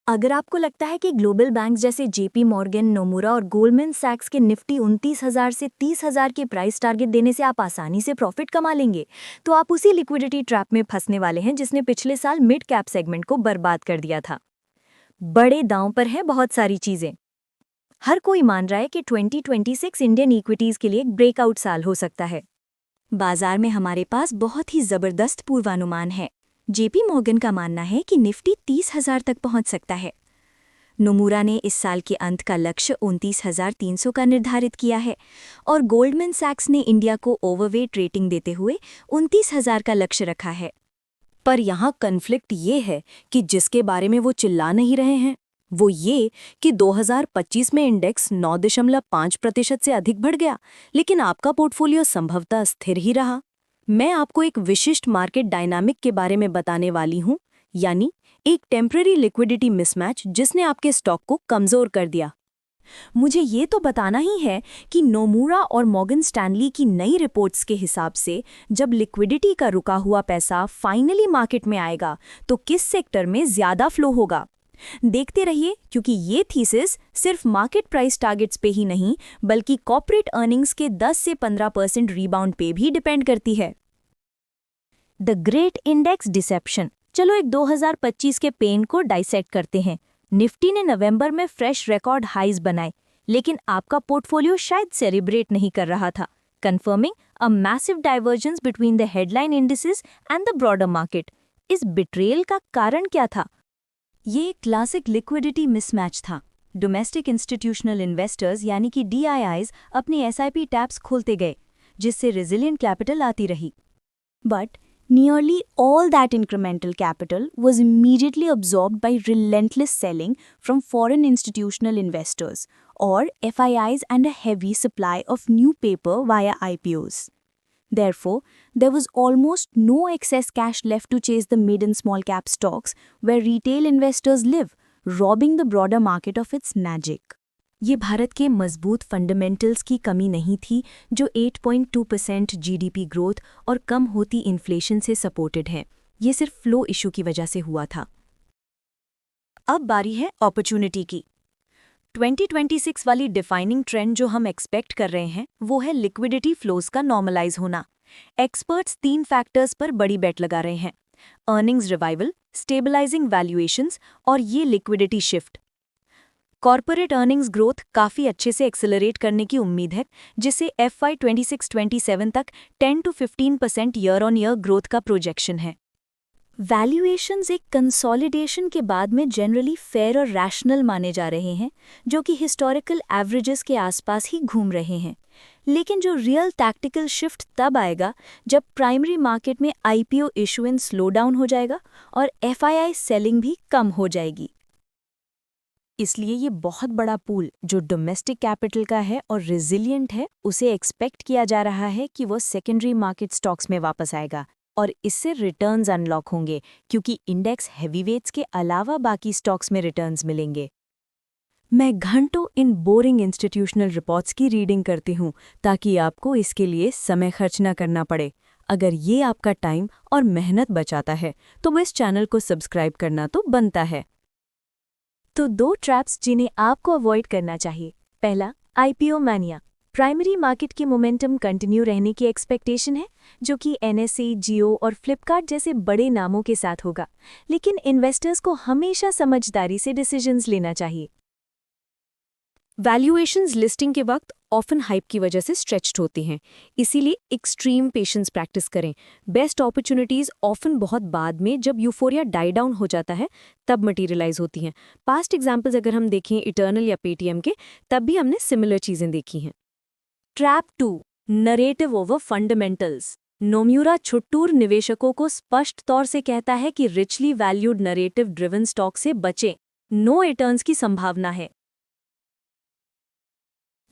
अगर आपको लगता है कि ग्लोबल बैंक्स जैसे जेपी मॉर्गन, नोमुरा और गोल्डमैन सैक्स के निफ्टी 29,000 से 30,000 के प्राइस टारगेट देने से आप आसानी से प्रॉफिट कमा लेंगे, तो आप उसी लिक्विडिटी ट्रैप में फंसने वाले हैं जिसने पिछले साल मिड कैप सेगमेंट को बर्बाद कर दिया था। बड़े दांव पर हैं बहुत सारी चीजें। हर कोई मान रहा है कि 2026 इंडियन इक्विटीज के लिए एक ब्रेकआउट साल हो सकता है। बाजार में हमारे पास बहुत ही जबरदस्त पूर्वानुमान है। जेपी मॉर्गन का मानना है कि निफ्टी 30,000 तक पहुंच सकता है। नोमुरा ने इस साल के अंत का लक्ष्य 29,300 का निर्धारित किया है और गोल्डमैन सैक्स ने इंडिया को ओवरवेट रेटिंग देते हुए 29,000 का लक्ष्य रखा है। पर यहाँ कन्फ्लिक्ट ये है कि जिसके बारे में वो चिल्ला नहीं रहे हैं वो ये कि 2025 में इंडेक्स 9.5% से अधिक बढ़ गया, लेकिन आपका पोर्टफोलियो संभवतः स्थिर ही रहा। मैं आपको एक विशिष्ट मार्केट डायनामिक के बारे में बताने वाली हूँ, यानी एक टेम्पररी लिक्विडिटी मिसमैच जिसने आपके स्टॉक को कमजोर कर दिया। मुझे ये तो बताना ही है कि नोमुरा और मॉर्गन स्टैनली की नई रिपोर्ट्स के हिसाब से जब लिक्विडिटी का रुका हुआ पैसा फाइनली मार्केट में आएगा तो किस सेक्टर में ज्यादा फ्लो होगा। देखते रहिए, क्योंकि ये थीसिस सिर्फ मार्केट प्राइस टारगेट्स पे ही नहीं बल्कि कॉर्पोरेट अर्निंग्स के 10 से 15% रीबाउंड पे भी डिपेंड करती है। The great index deception. चलो एक 2025 के पेन को डाइसेक्ट करते हैं। निफ्टी ने नवंबर में फ्रेश रिकॉर्ड हाइज बनाए, लेकिन आपका पोर्टफोलियो शायद सेलिब्रेट नहीं कर रहा था, confirming a massive divergence between the headline indices and the broader market. इस बिट्रेयल का कारण क्या था? ये एक क्लासिक लिक्विडिटी मिसमैच था। डोमेस्टिक इंस्टीट्यूशनल इन्वेस्टर्स यानी कि DIIs अपनी SIP टैप्स खोलते गए, जिससे रेजिलिएंट कैपिटल आती रही। But nearly all that incremental capital was immediately absorbed by relentless selling from foreign institutional investors, or FIIs, and a heavy supply of new paper via IPOs. Therefore, there was almost no excess cash left to chase the mid and small cap stocks where retail investors live, robbing the broader market of its magic. ये भारत के मजबूत fundamentals की कमी नहीं थी जो 8.2% GDP growth और कम होती इन्फ्लेशन से सपोर्टेड है। ये सिर्फ फ्लो इशू की वजह से हुआ था। अब बारी है अपॉर्चुनिटी की। 2026 वाली डिफाइनिंग ट्रेंड जो हम एक्सपेक्ट कर रहे हैं वो है लिक्विडिटी फ्लोज का नॉर्मलाइज होना। एक्सपर्ट्स 3 फैक्टर्स पर बड़ी बेट लगा रहे हैं: अर्निंग्स रिवाइवल, स्टेबलाइजिंग वैल्यूएशंस और ये liquidity shift. Corporate earnings growth काफ़ी अच्छे से एक्सेलरेट करने की उम्मीद है, जिससे FY 26-27 तक 10 to 15% year on year growth का प्रोजेक्शन है। वैल्यूएशंस एक कंसोलिडेशन के बाद में जनरली फेयर और रैशनल माने जा रहे हैं, जो कि हिस्टोरिकल एवरेजेस के आसपास ही घूम रहे हैं। लेकिन जो रियल टैक्टिकल शिफ्ट तब आएगा जब प्राइमरी मार्केट में IPO इशुएंस स्लो डाउन हो जाएगा और FII सेलिंग भी कम हो जाएगी। इसलिए ये बहुत बड़ा पूल जो डोमेस्टिक कैपिटल का है और रेजिलिएंट है, उसे एक्सपेक्ट किया जा रहा है कि वो सेकेंडरी मार्केट स्टॉक्स में वापस आएगा और इससे रिटर्न्स अनलॉक होंगे, क्योंकि इंडेक्स हैवीवेट्स के अलावा बाकी स्टॉक्स में रिटर्न्स मिलेंगे। मैं घंटों इन बोरिंग इंस्टीट्यूशनल रिपोर्ट्स की रीडिंग करती हूँ ताकि आपको इसके लिए समय खर्च न करना पड़े। अगर ये आपका टाइम और मेहनत बचाता है तो इस चैनल को सब्सक्राइब करना तो बनता है। तो 2 ट्रैप्स जिन्हें आपको अवॉइड करना चाहिए। पहला, IPO मैनिया। प्राइमरी मार्केट की मोमेंटम कंटिन्यू रहने की एक्सपेक्टेशन है, जो कि NSE, जियो और फ्लिपकार्ट जैसे बड़े नामों के साथ होगा, लेकिन इन्वेस्टर्स को हमेशा समझदारी से डिसीजंस लेना चाहिए। वैल्यूएशंस लिस्टिंग के वक्त ऑफन हाइप की वजह से स्ट्रेच्ड होती हैं, इसीलिए एक्सट्रीम पेशेंस प्रैक्टिस करें। बेस्ट अपॉर्चुनिटीज ऑफन बहुत बाद में, जब यूफोरिया डाई डाउन हो जाता है, तब मटेरियलाइज होती हैं। पास्ट एग्जाम्पल्स अगर हम देखें इटर्नल या पेटीएम के, तब भी हमने सिमिलर चीजें देखी हैं। Trap 2, narrative over fundamentals. Nomura छुट्टूर निवेशकों को स्पष्ट तौर से कहता है कि richly valued narrative driven stock से बचें, नो रिटर्न्स की संभावना है।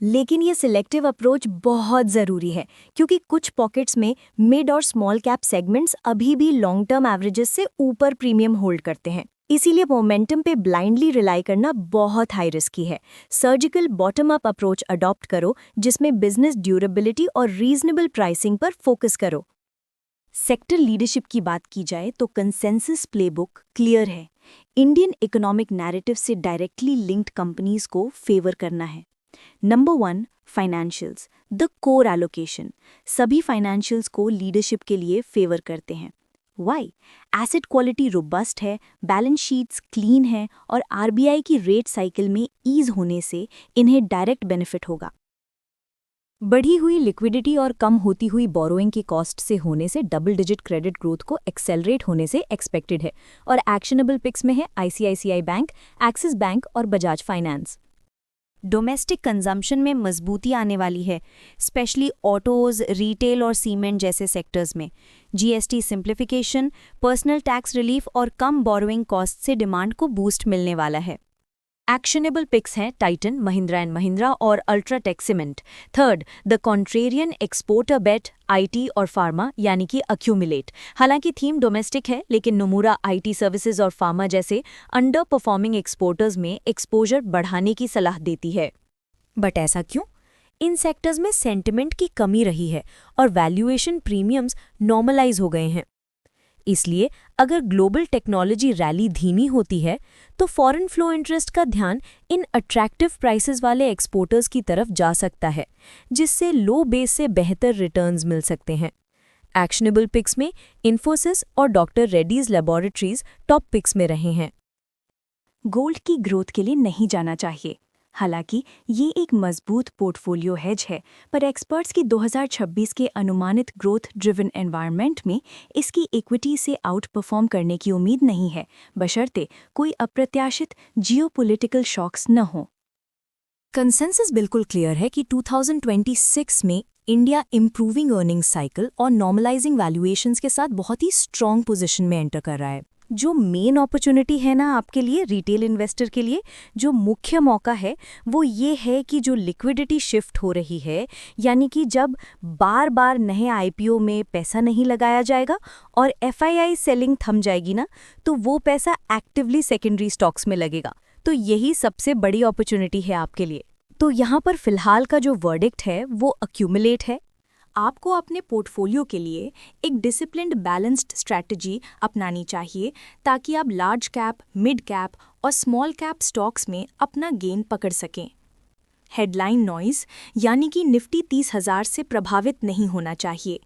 लेकिन ये सिलेक्टिव अप्रोच बहुत ज़रूरी है, क्योंकि कुछ पॉकेट्स में मिड और स्मॉल कैप सेगमेंट्स अभी भी लॉन्ग टर्म एवरेजेस से ऊपर प्रीमियम होल्ड करते हैं। इसीलिए मोमेंटम पे ब्लाइंडली रिलाई करना बहुत हाई रिस्की है। Surgical bottom up approach adopt करो, जिसमें बिजनेस ड्यूरेबिलिटी और रीजनेबल प्राइसिंग पर फोकस करो। सेक्टर लीडरशिप की बात की जाए तो कंसेंसस प्लेबुक क्लियर है। इंडियन इकोनॉमिक नैरेटिव से डायरेक्टली लिंक्ड कंपनीज को फेवर करना है। Number 1, financials, the core allocation. सभी फाइनेंशियल्स को लीडरशिप के लिए फेवर करते हैं। वाई? एसेट क्वालिटी रोबस्ट है, बैलेंस शीट्स क्लीन है और आरबीआई की रेट साइकिल में ईज होने से इन्हें डायरेक्ट बेनिफिट होगा। बढ़ी हुई लिक्विडिटी और कम होती हुई बोरोइंग की कॉस्ट से होने से डबल डिजिट क्रेडिट ग्रोथ को एक्सेलरेट होने से एक्सपेक्टेड है। और एक्शनेबल पिक्स में है आईसीआईसीआई बैंक, एक्सिस बैंक और बजाज फाइनेंस। डोमेस्टिक कंजम्पशन में मजबूती आने वाली है, स्पेशली ऑटोज, रिटेल और सीमेंट जैसे सेक्टर्स में। GST simplification, personal tax relief और कम बोरोइंग कॉस्ट से डिमांड को बूस्ट मिलने वाला है। एक्शनेबल पिक्स हैं टाइटन, महिंद्रा एंड महिंद्रा और UltraTech cement. Third, the contrarian exporter bet, IT और फार्मा यानी कि अक्यूमुलेट। हालांकि थीम डोमेस्टिक है, लेकिन नोमुरा आईटी सर्विसेज और फार्मा जैसे अंडर परफॉर्मिंग एक्सपोर्टर्स में एक्सपोजर बढ़ाने की सलाह देती है। बट ऐसा क्यों? इन सेक्टर्स में सेंटिमेंट की कमी रही है और वैल्यूएशन प्रीमियम्स नॉर्मलाइज हो गए हैं। इसलिए अगर ग्लोबल टेक्नोलॉजी रैली धीमी होती है तो फॉरेन फ्लो इंटरेस्ट का ध्यान इन अट्रैक्टिव प्राइसेस वाले एक्सपोर्टर्स की तरफ जा सकता है, जिससे लो बेस से बेहतर रिटर्न्स मिल सकते हैं। एक्शनेबल पिक्स में इन्फोसिस और doctor Reddy's laboratories top picks में रहे हैं। गोल्ड की ग्रोथ के लिए नहीं जाना चाहिए। हालांकि ये एक मजबूत पोर्टफोलियो हेज है, पर एक्सपर्ट्स की 2026 के अनुमानित ग्रोथ ड्रिवन एनवायरनमेंट में इसकी इक्विटी से आउट परफॉर्म करने की उम्मीद नहीं है, बशर्ते कोई अप्रत्याशित जियोपॉलिटिकल शॉक्स न हो। कंसेंसस बिल्कुल क्लियर है कि 2026 में इंडिया इम्प्रूविंग अर्निंग्स साइकिल और नॉर्मलाइजिंग वैल्यूएशंस के साथ बहुत ही स्ट्रॉन्ग पोजीशन में एंटर कर रहा है। जो मेन अपॉर्चुनिटी है ना आपके लिए, रिटेल इन्वेस्टर के लिए, जो मुख्य मौका है वो ये है कि जो लिक्विडिटी शिफ्ट हो रही है, यानी कि जब बार बार नए आईपीओ में पैसा नहीं लगाया जाएगा और एफआईआई सेलिंग थम जाएगी ना, तो वो पैसा एक्टिवली सेकेंडरी स्टॉक्स में लगेगा। तो यही सबसे बड़ी अपॉर्चुनिटी है आपके लिए। तो यहाँ पर फिलहाल का जो वर्डिक्ट है वो अक्यूमुलेट है। आपको अपने पोर्टफोलियो के लिए एक डिसिप्लिन्ड बैलेंस्ड स्ट्रैटेजी अपनानी चाहिए ताकि आप लार्ज कैप, मिड कैप और स्मॉल कैप स्टॉक्स में अपना गेन पकड़ सकें। हेडलाइन नॉइज यानी कि निफ्टी 30,000 से प्रभावित नहीं होना चाहिए।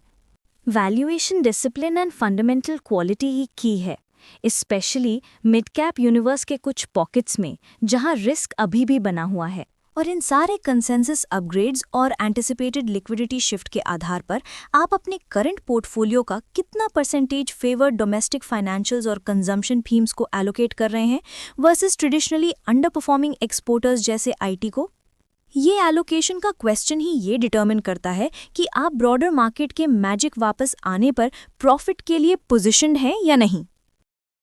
Valuation discipline and fundamental quality ही की है, स्पेशली मिड कैप यूनिवर्स के कुछ पॉकेट्स में जहां रिस्क अभी भी बना हुआ है। और इन सारे कंसेंसस अपग्रेड्स और एंटिसिपेटेड लिक्विडिटी शिफ्ट के आधार पर आप अपने करंट पोर्टफोलियो का कितना परसेंटेज फेवर्ड डोमेस्टिक फाइनेंशियल्स और कंजम्पशन थीम्स को एलोकेट कर रहे हैं versus traditionally under performing exporters जैसे आईटी को। ये एलोकेशन का क्वेश्चन ही ये डिटर्मिन करता है कि आप ब्रॉडर मार्केट के मैजिक वापस आने पर प्रॉफिट के लिए पोजिशन्ड हैं या नहीं।